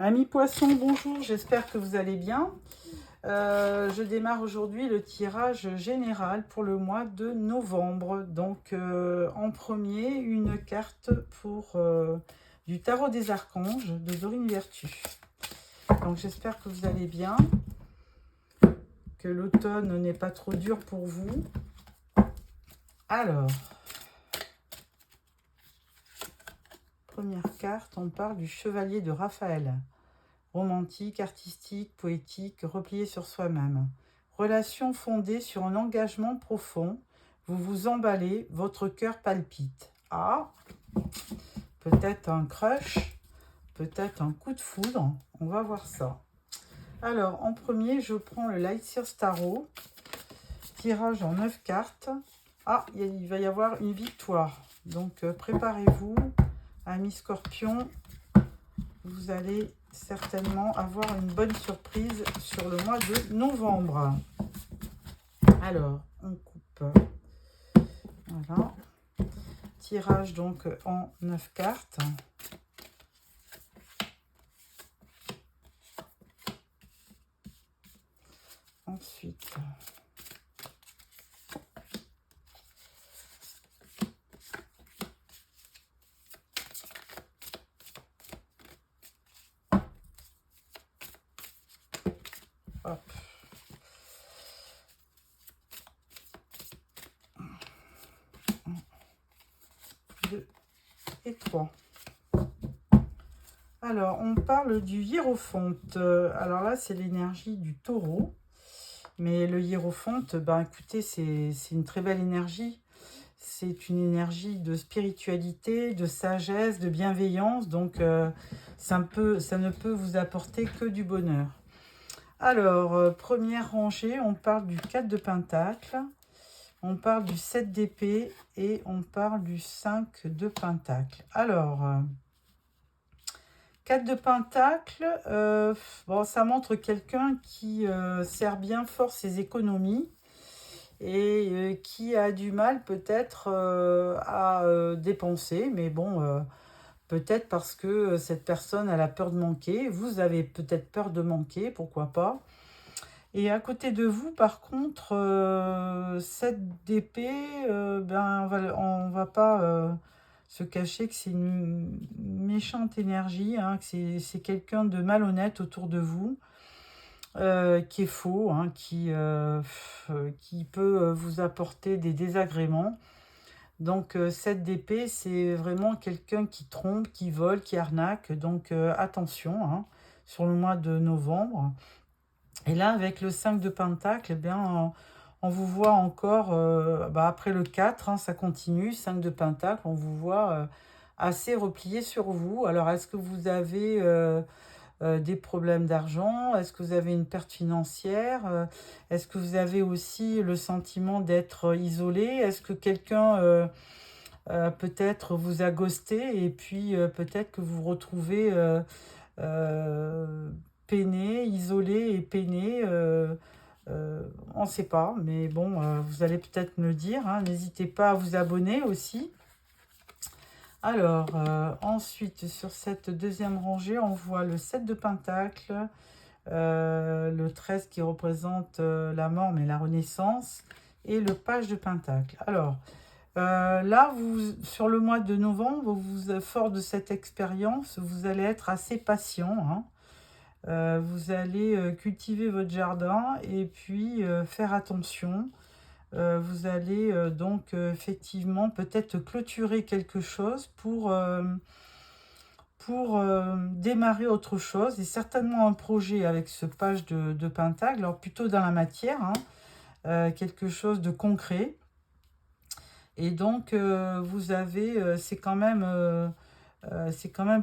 Amis poissons, bonjour, j'espère que vous allez bien. Je démarre aujourd'hui le tirage général pour le mois de novembre. Donc en premier, une carte pour du tarot des archanges de Dorine Vertu. Donc j'espère que vous allez bien, que l'automne n'est pas trop dur pour vous. Alors, première carte, on parle du chevalier de Raphaël. Romantique, artistique, poétique, replié sur soi-même. Relation fondée sur un engagement profond. Vous vous emballez, votre cœur palpite. Ah, peut-être un crush, peut-être un coup de foudre. On va voir ça. Alors, en premier, je prends le Light Sears Tarot. Tirage en 9 cartes. Ah, il va y avoir une victoire. Donc, préparez-vous, amis scorpions. Vous allez certainement avoir une bonne surprise sur le mois de novembre. Alors, on coupe. Voilà. Tirage donc en 9 cartes. Ensuite, hop. 2 et 3. Alors, on parle du hiérophante. Alors là, c'est l'énergie du taureau. Mais le hiérophante, ben, écoutez, c'est une très belle énergie. C'est une énergie de spiritualité, de sagesse, de bienveillance. Donc, ça ne peut vous apporter que du bonheur. Alors, première rangée, on parle du 4 de Pentacle. On parle du 7 d'épée et on parle du 5 de Pentacle. Alors, 4 de Pentacle, bon, ça montre quelqu'un qui sert bien fort ses économies et qui a du mal peut-être à dépenser. Mais bon, peut-être parce que cette personne elle a peur de manquer. Vous avez peut-être peur de manquer, pourquoi pas. Et à côté de vous, par contre, cette d'épée, ben, on va pas se cacher que c'est une méchante énergie, hein, que c'est quelqu'un de malhonnête autour de vous, qui est faux, hein, qui peut vous apporter des désagréments. Donc, cette d'épée, c'est vraiment quelqu'un qui trompe, qui vole, qui arnaque. Donc, attention, hein, sur le mois de novembre. Et là, avec le 5 de Pentacle, eh bien, on vous voit encore, après le 4, hein, ça continue, 5 de Pentacle, on vous voit assez replié sur vous. Alors, est-ce que vous avez des problèmes d'argent? Est-ce que vous avez une perte financière? Est-ce que vous avez aussi le sentiment d'être isolé? Est-ce que quelqu'un peut-être vous a ghosté et puis peut-être que vous vous retrouvez peiné, isolé et peiné, on ne sait pas, mais bon, vous allez peut-être me le dire, hein. N'hésitez pas à vous abonner aussi. Alors, ensuite, sur cette deuxième rangée, on voit le 7 de Pentacle, le 13 qui représente la mort, mais la renaissance, et le page de Pentacle. Alors, là, sur le mois de novembre, fort de cette expérience, vous allez être assez patient, hein. Vous allez cultiver votre jardin et puis faire attention. Vous allez donc effectivement peut-être clôturer quelque chose pour démarrer autre chose. Et certainement un projet avec ce page de Pentacle, alors plutôt dans la matière, hein, quelque chose de concret. Et donc vous avez, c'est quand même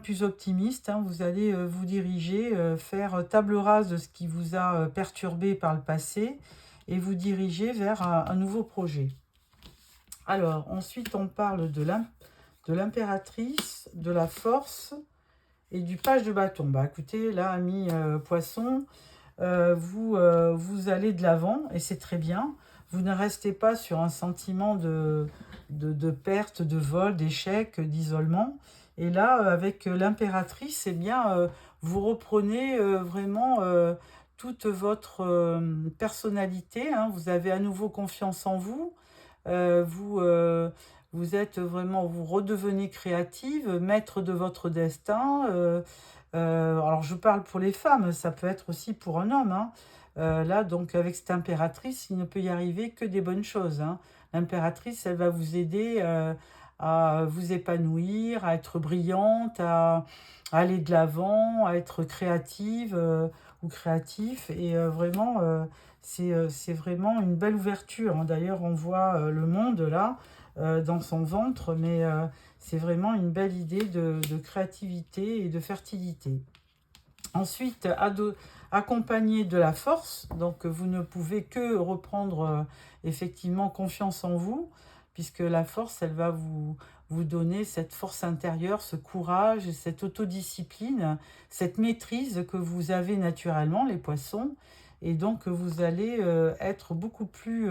plus optimiste, hein. Vous allez vous diriger, faire table rase de ce qui vous a perturbé par le passé et vous diriger vers un nouveau projet. Alors, ensuite, on parle de l'impératrice, de la force et du page de bâton. Bah, écoutez, là, amis poissons, vous allez de l'avant et c'est très bien. Vous ne restez pas sur un sentiment de perte, de vol, d'échec, d'isolement. Et là, avec l'impératrice, eh bien, vous reprenez vraiment toute votre personnalité, hein. Vous avez à nouveau confiance en vous. Vous êtes vraiment, vous redevenez créative, maître de votre destin. Alors, je parle pour les femmes, ça peut être aussi pour un homme, hein. Là, donc, avec cette impératrice, il ne peut y arriver que des bonnes choses, hein. L'impératrice, elle va vous aider à vous épanouir, à être brillante, à aller de l'avant, à être créative ou créatif. Et vraiment, c'est vraiment une belle ouverture, hein. D'ailleurs, on voit le monde là, dans son ventre, mais c'est vraiment une belle idée de créativité et de fertilité. Ensuite, accompagné de la force, donc vous ne pouvez que reprendre effectivement confiance en vous, puisque la force, elle va vous donner cette force intérieure, ce courage, cette autodiscipline, cette maîtrise que vous avez naturellement, les poissons, et donc vous allez être beaucoup plus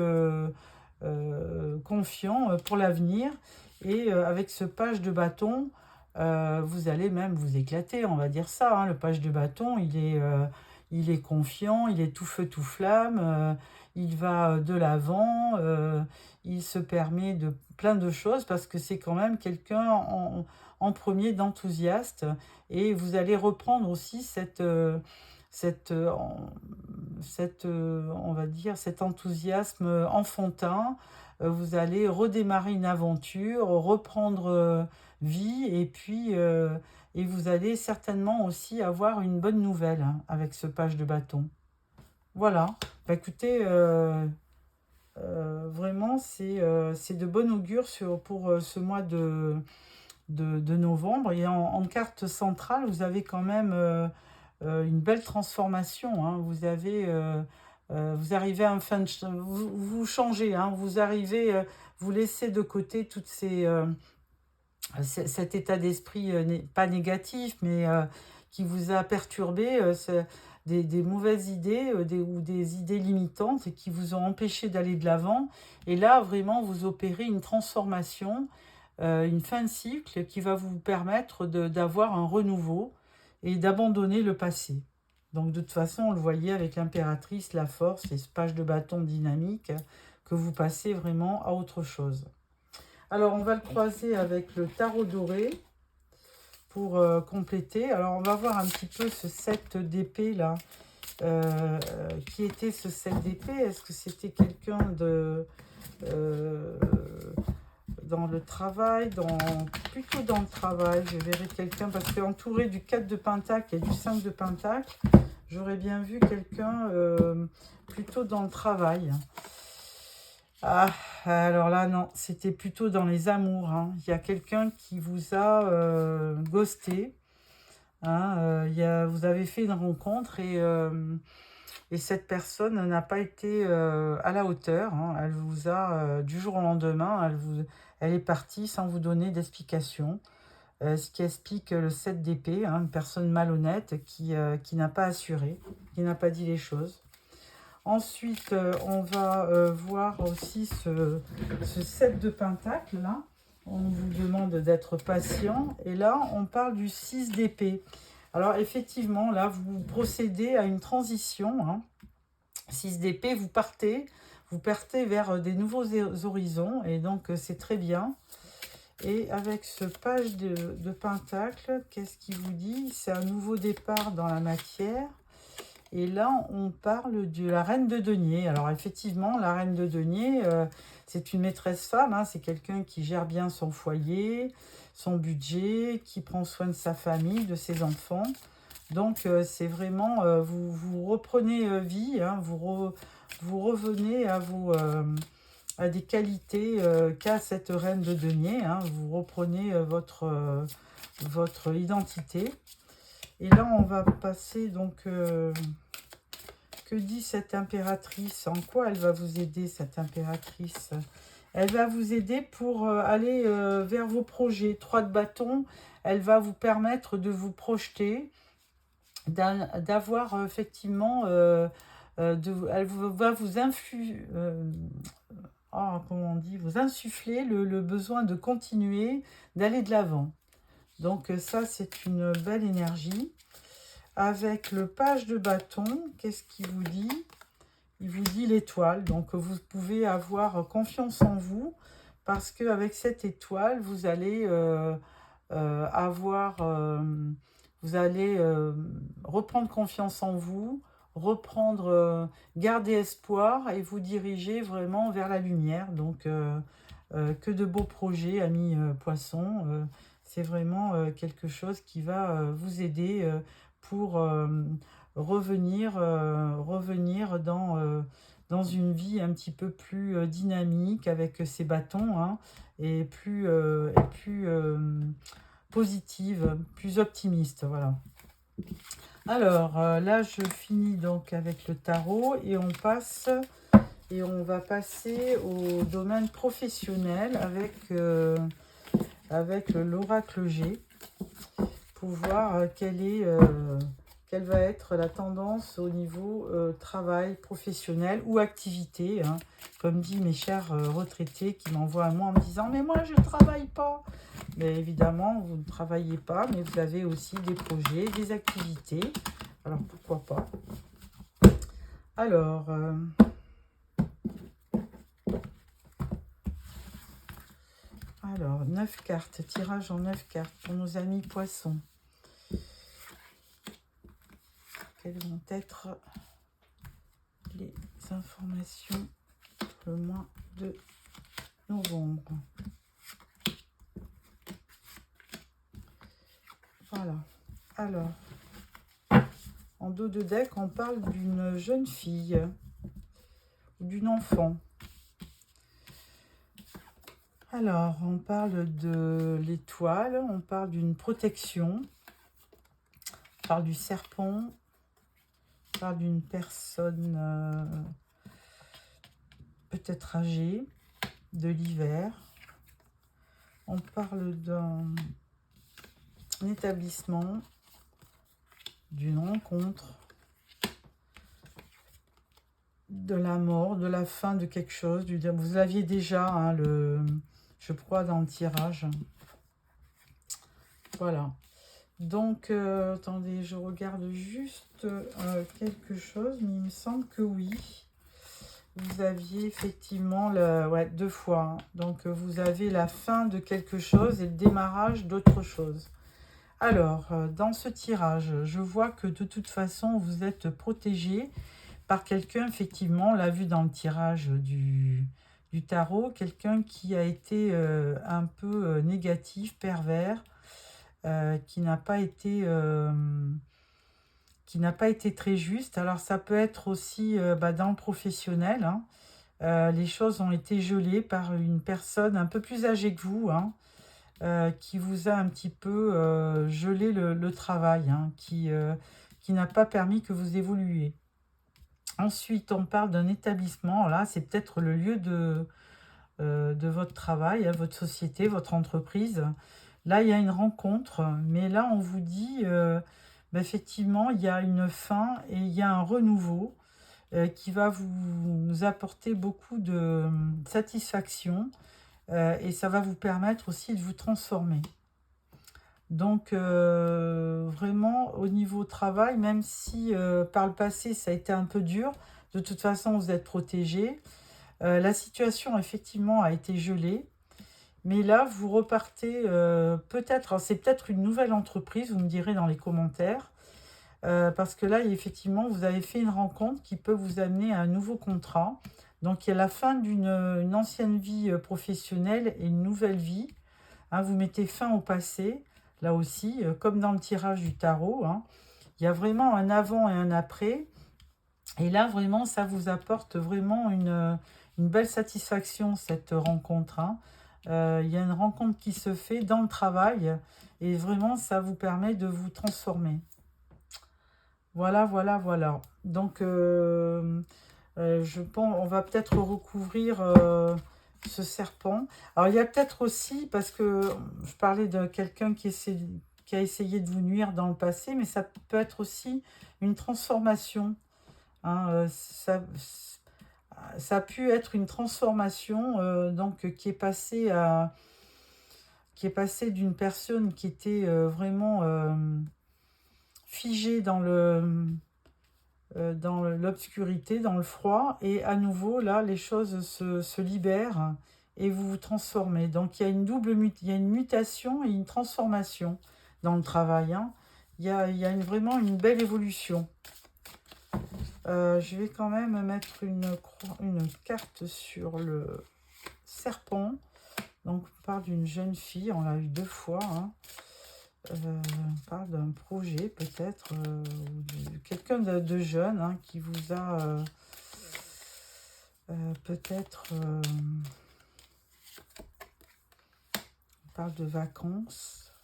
confiant pour l'avenir. Et avec ce page de bâton, vous allez même vous éclater, on va dire ça, hein. Le page de bâton, il est confiant, il est tout feu, tout flamme, il va de l'avant, il se permet de plein de choses parce que c'est quand même quelqu'un en premier d'enthousiaste. Et vous allez reprendre aussi cette, euh, en- on va dire, cet enthousiasme enfantin. Vous allez redémarrer une aventure, reprendre vie, et vous allez certainement aussi avoir une bonne nouvelle, hein, avec ce page de bâton. Voilà. Bah, écoutez, vraiment, c'est de bon augure pour ce mois de novembre. Et en carte centrale, vous avez quand même une belle transformation, hein. Vous arrivez à vous changez, hein. Vous arrivez, vous laissez de côté cet état d'esprit pas négatif, mais qui vous a perturbé, des mauvaises idées ou des idées limitantes et qui vous ont empêché d'aller de l'avant. Et là, vraiment, vous opérez une transformation, une fin de cycle qui va vous permettre d'avoir un renouveau et d'abandonner le passé. Donc de toute façon, on le voyait avec l'impératrice, la force et ce page de bâton dynamique, que vous passez vraiment à autre chose. Alors, on va le croiser avec le tarot doré pour compléter. Alors, on va voir un petit peu ce 7 d'épée là. Qui était ce 7 d'épée? Est-ce que c'était quelqu'un euh, dans le travail, plutôt dans le travail? Je verrai quelqu'un, parce qu'entouré du 4 de pentacle et du 5 de pentacle, j'aurais bien vu quelqu'un plutôt dans le travail. Ah, alors là, non, c'était plutôt dans les amours, hein. Il y a quelqu'un qui vous a ghosté, hein. Vous avez fait une rencontre et cette personne n'a pas été à la hauteur, hein. Elle vous a, du jour au lendemain, elle est partie sans vous donner d'explication. Ce qui explique le 7 d'épée, hein, une personne malhonnête qui n'a pas assuré, qui n'a pas dit les choses. Ensuite, on va voir aussi ce 7 de pentacle, là. On vous demande d'être patient. Et là, on parle du 6 d'épée. Alors, effectivement, là, vous procédez à une transition, hein. 6 d'épée, vous partez vers des nouveaux horizons. Et donc, c'est très bien. Et avec ce page de pentacle, qu'est-ce qu'il vous dit? C'est un nouveau départ dans la matière. Et là, on parle de la reine de denier. Alors effectivement, la reine de denier, c'est une maîtresse femme, hein. C'est quelqu'un qui gère bien son foyer, son budget, qui prend soin de sa famille, de ses enfants. Donc c'est vraiment, vous reprenez vie, hein. Vous revenez à des qualités qu'a cette reine de denier, hein. Vous reprenez votre identité. Et là, on va passer donc... que dit cette impératrice? En quoi elle va vous aider, cette impératrice? Elle va vous aider pour aller vers vos projets. 3 de bâton, elle va vous permettre de vous projeter, d'avoir effectivement... elle va vous comment on dit, vous insuffler le besoin de continuer, d'aller de l'avant. Donc ça, c'est une belle énergie. Avec le page de bâton, qu'est-ce qu'il vous dit? Il vous dit l'étoile. Donc vous pouvez avoir confiance en vous parce qu'avec cette étoile, vous allez vous allez reprendre confiance en vous, garder espoir et vous diriger vraiment vers la lumière. Donc que de beaux projets, amis poissons. C'est vraiment quelque chose qui va vous aider pour revenir dans une vie un petit peu plus dynamique avec ces bâtons, hein, et plus positive, plus optimiste. Voilà. Alors là, je finis donc avec le tarot et on va passer au domaine professionnel avec l'oracle G pour voir quelle va être la tendance au niveau travail professionnel ou activité, hein, comme dit mes chers retraités qui m'envoient à moi en me disant « Mais moi, je ne travaille pas !» Mais évidemment, vous ne travaillez pas, mais vous avez aussi des projets, des activités. Alors, pourquoi pas. Alors, 9 cartes, tirage en 9 cartes pour nos amis poissons. Quelles vont être les informations pour le mois de novembre? Voilà. Alors, en dos de deck, on parle d'une jeune fille ou d'une enfant. Alors, on parle de l'étoile, on parle d'une protection, on parle du serpent, on parle d'une personne peut-être âgée, de l'hiver. On parle d'un établissement, d'une rencontre, de la mort, de la fin de quelque chose. Vous l'aviez déjà, hein, je crois, dans le tirage. Voilà. Donc, attendez, je regarde juste quelque chose, mais il me semble que oui. Vous aviez effectivement, ouais, 2 fois. Hein. Donc, vous avez la fin de quelque chose et le démarrage d'autre chose. Alors, dans ce tirage, je vois que de toute façon, vous êtes protégé par quelqu'un, effectivement, on l'a vu dans le tirage du tarot, quelqu'un qui a été un peu négatif, pervers, qui n'a pas été très juste. Alors ça peut être aussi dans le professionnel, hein. Les choses ont été gelées par une personne un peu plus âgée que vous, hein, qui vous a un petit peu gelé le travail, hein, qui n'a pas permis que vous évoluiez. Ensuite, on parle d'un établissement. Là, c'est peut-être le lieu de votre travail, hein, votre société, votre entreprise. Là, il y a une rencontre, mais là, on vous dit, effectivement, il y a une fin et il y a un renouveau qui va vous apporter beaucoup de satisfaction et ça va vous permettre aussi de vous transformer. Donc, vraiment, au niveau travail, même si par le passé, ça a été un peu dur, de toute façon, vous êtes protégé. La situation, effectivement, a été gelée. Mais là, vous repartez peut-être, c'est peut-être une nouvelle entreprise, vous me direz dans les commentaires. Parce que là, effectivement, vous avez fait une rencontre qui peut vous amener à un nouveau contrat. Donc, il y a la fin d'une ancienne vie professionnelle et une nouvelle vie. Hein, vous mettez fin au passé, là aussi, comme dans le tirage du tarot. Hein. Il y a vraiment un avant et un après. Et là, vraiment, ça vous apporte vraiment une belle satisfaction, cette rencontre. Hein. Il y a une rencontre qui se fait dans le travail et vraiment, ça vous permet de vous transformer. Voilà, voilà, voilà. Donc, je pense on va peut-être recouvrir ce serpent. Alors, il y a peut-être aussi, parce que je parlais de quelqu'un qui a essayé de vous nuire dans le passé, mais ça peut être aussi une transformation. Hein, ça a pu être une transformation donc, qui qui est passé d'une personne qui était vraiment figée dans l'obscurité, dans le froid, et à nouveau, là, les choses se libèrent et vous vous transformez. Donc, il y a une il y a une mutation et une transformation dans le travail, hein. Il y a vraiment une belle évolution. Je vais quand même mettre une carte sur le serpent. Donc, on parle d'une jeune fille, on l'a eu 2 fois, hein. On parle d'un projet peut-être, ou de quelqu'un de jeune, hein, qui vous a peut-être... on parle de vacances.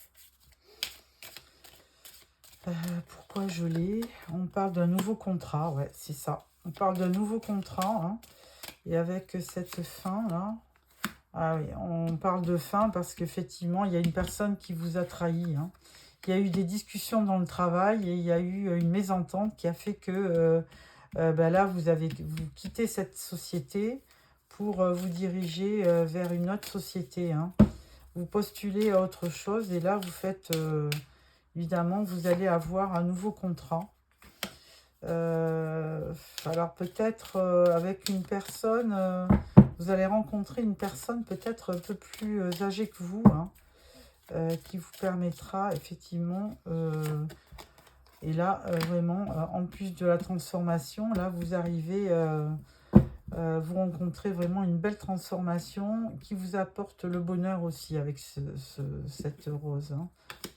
Pourquoi je l'ai? On parle d'un nouveau contrat, ouais, c'est ça. On parle d'un nouveau contrat, hein, et avec cette fin là. Ah oui, on parle de fin parce qu'effectivement, il y a une personne qui vous a trahi, hein. Il y a eu des discussions dans le travail et il y a eu une mésentente qui a fait que ben là, vous quittez cette société pour vous diriger vers une autre société, hein. Vous postulez à autre chose et là, vous faites, évidemment, vous allez avoir un nouveau contrat. Alors peut-être avec une personne, vous allez rencontrer une personne peut-être un peu plus âgée que vous, hein, qui vous permettra effectivement, et là vraiment, en plus de la transformation, là vous arrivez, vous rencontrez vraiment une belle transformation qui vous apporte le bonheur aussi avec cette rose, hein.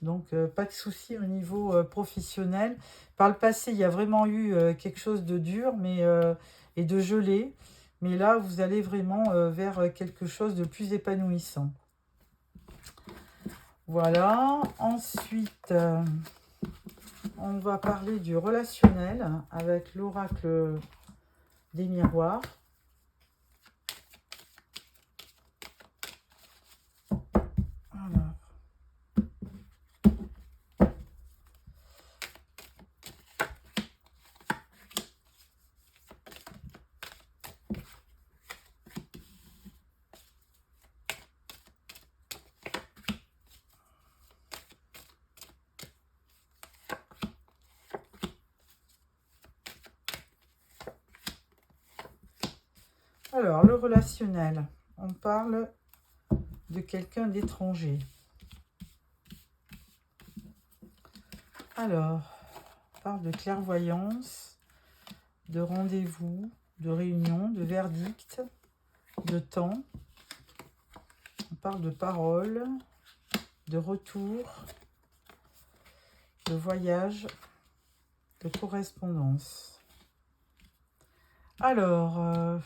Donc, pas de souci au niveau professionnel. Par le passé, il y a vraiment eu quelque chose de dur et de gelé. Mais là, vous allez vraiment vers quelque chose de plus épanouissant. Voilà. Ensuite, on va parler du relationnel avec l'oracle des miroirs. Alors, le relationnel, on parle de quelqu'un d'étranger. Alors, on parle de clairvoyance, de rendez-vous, de réunion, de verdict, de temps. On parle de parole, de retour, de voyage, de correspondance. Alors,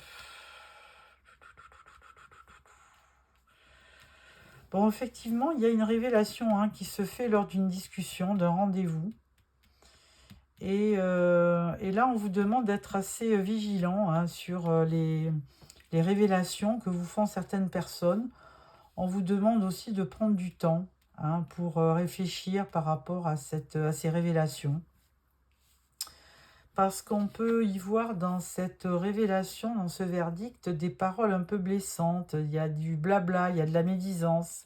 bon, effectivement, il y a une révélation, hein, qui se fait lors d'une discussion, d'un rendez-vous. Et là, on vous demande d'être assez vigilant, hein, sur les révélations que vous font certaines personnes. On vous demande aussi de prendre du temps, hein, pour réfléchir par rapport à ces révélations. Parce qu'on peut y voir dans cette révélation, dans ce verdict, des paroles un peu blessantes. Il y a du blabla, il y a de la médisance.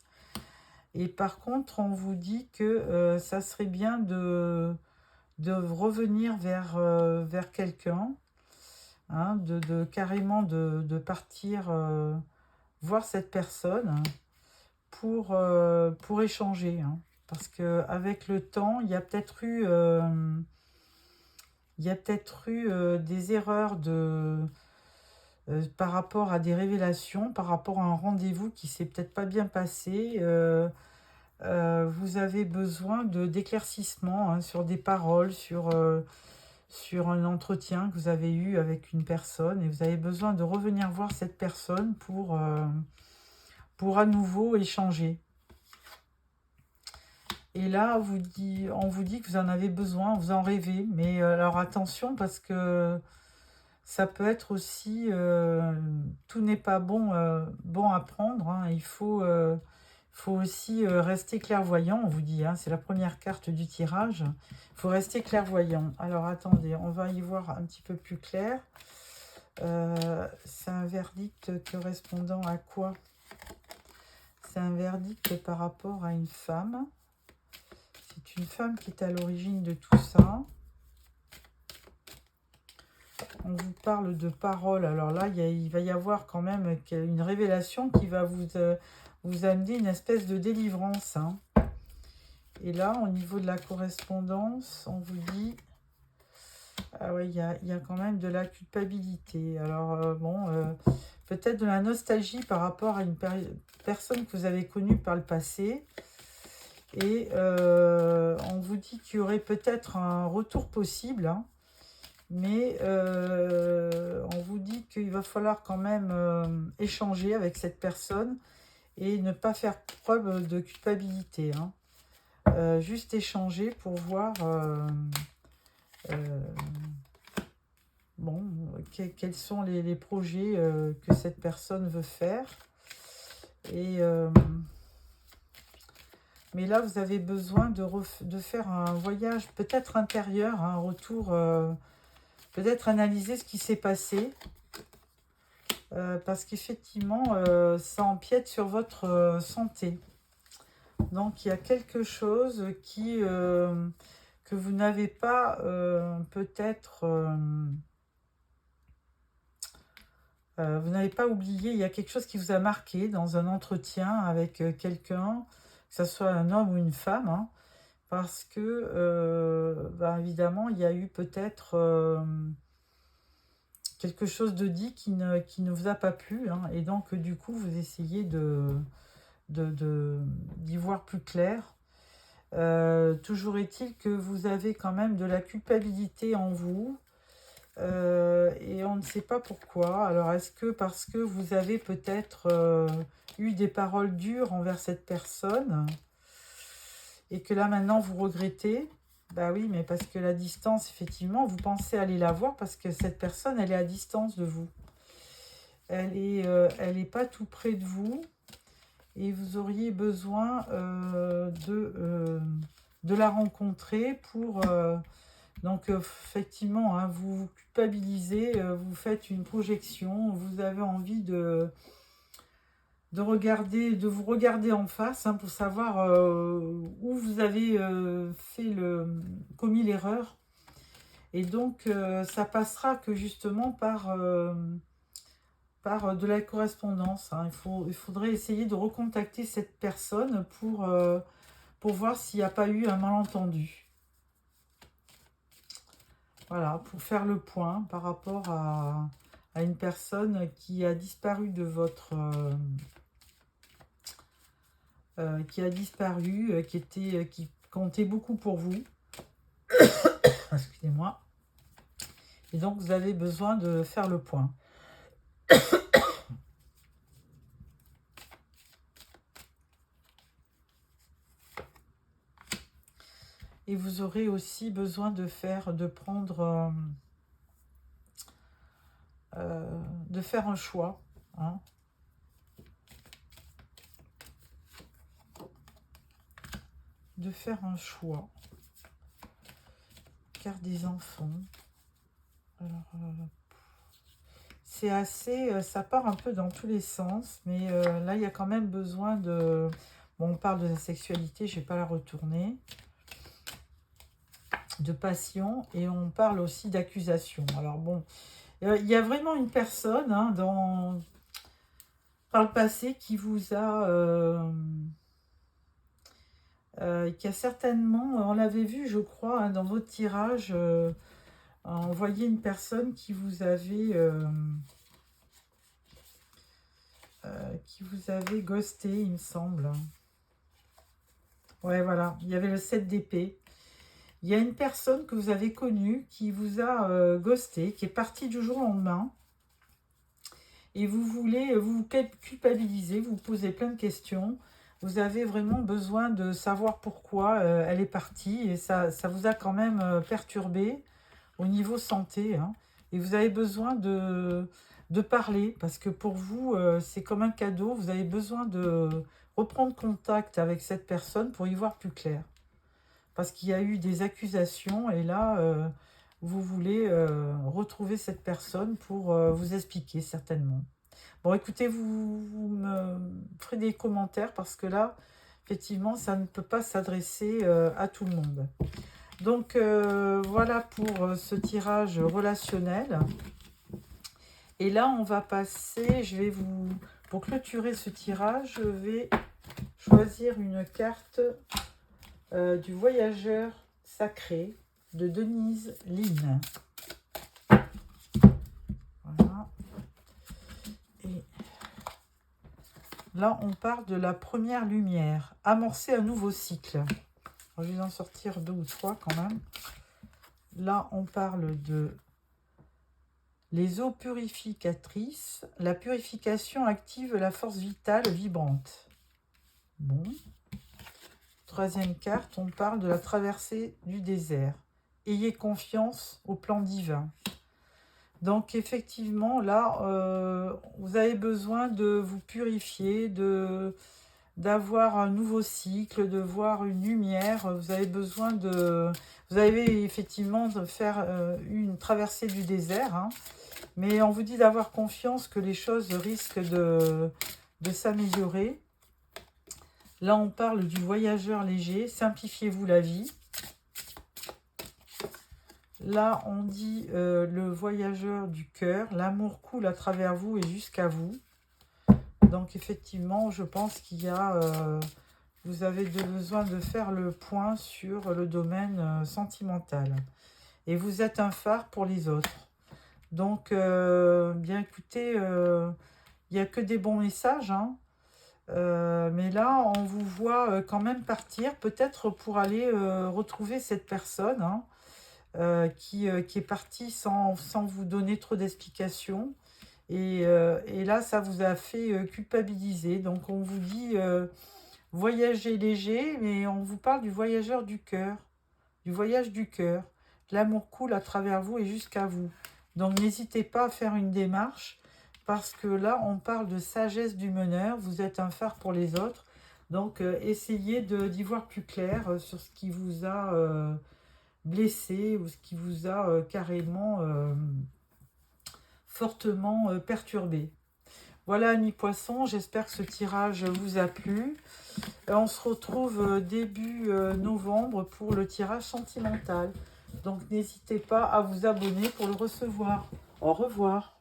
Et par contre, on vous dit que ça serait bien de revenir vers quelqu'un, hein, carrément de partir voir cette personne pour échanger, hein. Parce qu'avec le temps, il y a peut-être eu, des erreurs par rapport à des révélations, par rapport à un rendez-vous qui s'est peut-être pas bien passé. Vous avez besoin d'éclaircissement, hein, sur des paroles, sur un entretien que vous avez eu avec une personne, et vous avez besoin de revenir voir cette personne pour à nouveau échanger. Et là, on vous dit que vous en avez besoin, vous en rêvez, mais alors attention, parce que ça peut être aussi, tout n'est pas bon, bon à prendre, hein. Il faut aussi rester clairvoyant, on vous dit, hein, c'est la première carte du tirage. Il faut rester clairvoyant. Alors attendez, on va y voir un petit peu plus clair. C'est un verdict correspondant à quoi? C'est c'est un verdict par rapport à une femme. C'est une femme qui est à l'origine de tout ça. On vous parle de paroles. Alors là, il va y avoir quand même une révélation qui va vous amener une espèce de délivrance. Hein. Et là, au niveau de la correspondance, on vous dit... Ah ouais, il y a quand même de la culpabilité. Alors, peut-être de la nostalgie par rapport à une personne que vous avez connue par le passé. Et on vous dit qu'il y aurait peut-être un retour possible. Hein, mais on vous dit qu'il va falloir quand même échanger avec cette personne et ne pas faire preuve de culpabilité. Hein. Juste échanger pour voir... bon, quels sont les projets que cette personne veut faire. Et, mais là, vous avez besoin de faire un voyage peut-être intérieur, un retour, peut-être analyser ce qui s'est passé. Parce qu'effectivement, ça empiète sur votre santé. Donc, il y a quelque chose que vous n'avez pas peut-être... vous n'avez pas oublié, il y a quelque chose qui vous a marqué dans un entretien avec quelqu'un, que ce soit un homme ou une femme, hein, parce que, évidemment, il y a eu peut-être quelque chose de dit qui ne vous a pas plu, hein, et donc, du coup, vous essayez d'y voir plus clair. Toujours est-il que vous avez quand même de la culpabilité en vous, et on ne sait pas pourquoi. Alors, est-ce que parce que vous avez peut-être eu des paroles dures envers cette personne et que là, maintenant, vous regrettez? Bah oui, mais parce que la distance, effectivement, vous pensez aller la voir parce que cette personne, elle est à distance de vous. Elle est pas tout près de vous et vous auriez besoin de la rencontrer pour... donc, effectivement, hein, vous vous culpabilisez, vous faites une projection, vous avez envie de vous regarder en face, hein, pour savoir où vous avez commis l'erreur. Et donc, ça passera que justement par de la correspondance. Hein. Il faudrait essayer de recontacter cette personne pour voir s'il n'y a pas eu un malentendu. Voilà, pour faire le point par rapport à une personne qui a disparu de votre... qui a disparu, qui comptait beaucoup pour vous. Excusez-moi. Et donc, vous avez besoin de faire le point. Et vous aurez aussi besoin de faire un choix. Hein. De faire un choix. Carte des enfants. Alors, c'est assez... ça part un peu dans tous les sens, mais là, il y a quand même besoin de... Bon, on parle de la sexualité, je ne vais pas la retourner. De passion, et on parle aussi d'accusation. Alors bon, il y a vraiment une personne, hein, par le passé qui vous a... qui a certainement, on l'avait vu, je crois, hein, dans votre tirage, on voyait une personne qui vous avait ghosté, il me semble. Ouais, voilà, il y avait le 7 d'épée. Il y a une personne que vous avez connue qui vous a ghosté, qui est partie du jour au lendemain. Et vous culpabiliser, vous posez plein de questions. Vous avez vraiment besoin de savoir pourquoi elle est partie. Et ça vous a quand même perturbé au niveau santé. Hein. Et vous avez besoin de parler. Parce que pour vous, c'est comme un cadeau. Vous avez besoin de reprendre contact avec cette personne pour y voir plus clair. Parce qu'il y a eu des accusations. Et là, vous voulez retrouver cette personne pour vous expliquer certainement. Bon, écoutez, vous me ferez des commentaires parce que là, effectivement, ça ne peut pas s'adresser à tout le monde. Donc, voilà pour ce tirage relationnel. Et là, on va passer, pour clôturer ce tirage, je vais choisir une carte du voyageur sacré de Denise Line. Voilà. Et là, on parle de la première lumière. Amorcer un nouveau cycle. Je vais en sortir 2 ou 3 quand même. Là, on parle de les eaux purificatrices. La purification active la force vitale vibrante. Bon. Troisième carte, on parle de la traversée du désert. Ayez confiance au plan divin. Donc effectivement, là, vous avez besoin de vous purifier, d'avoir un nouveau cycle, de voir une lumière. Vous avez besoin de... Vous avez effectivement de faire une traversée du désert, hein, mais on vous dit d'avoir confiance que les choses risquent de s'améliorer. Là, on parle du voyageur léger. Simplifiez-vous la vie. Là, on dit le voyageur du cœur. L'amour coule à travers vous et jusqu'à vous. Donc, effectivement, je pense qu'il y a... vous avez besoin de faire le point sur le domaine sentimental. Et vous êtes un phare pour les autres. Donc, bien écoutez, il n'y a que des bons messages, hein. Mais là, on vous voit quand même partir, peut-être pour aller retrouver cette personne, hein, qui est partie sans vous donner trop d'explications. Et là, ça vous a fait culpabiliser. Donc, on vous dit voyager léger, mais on vous parle du voyageur du cœur, du voyage du cœur. L'amour coule à travers vous et jusqu'à vous. Donc, n'hésitez pas à faire une démarche. Parce que là, on parle de sagesse du meneur. Vous êtes un phare pour les autres. Donc, essayez d'y voir plus clair sur ce qui vous a blessé ou ce qui vous a carrément fortement perturbé. Voilà, amis poissons, j'espère que ce tirage vous a plu. On se retrouve début novembre pour le tirage sentimental. Donc, n'hésitez pas à vous abonner pour le recevoir. Au revoir.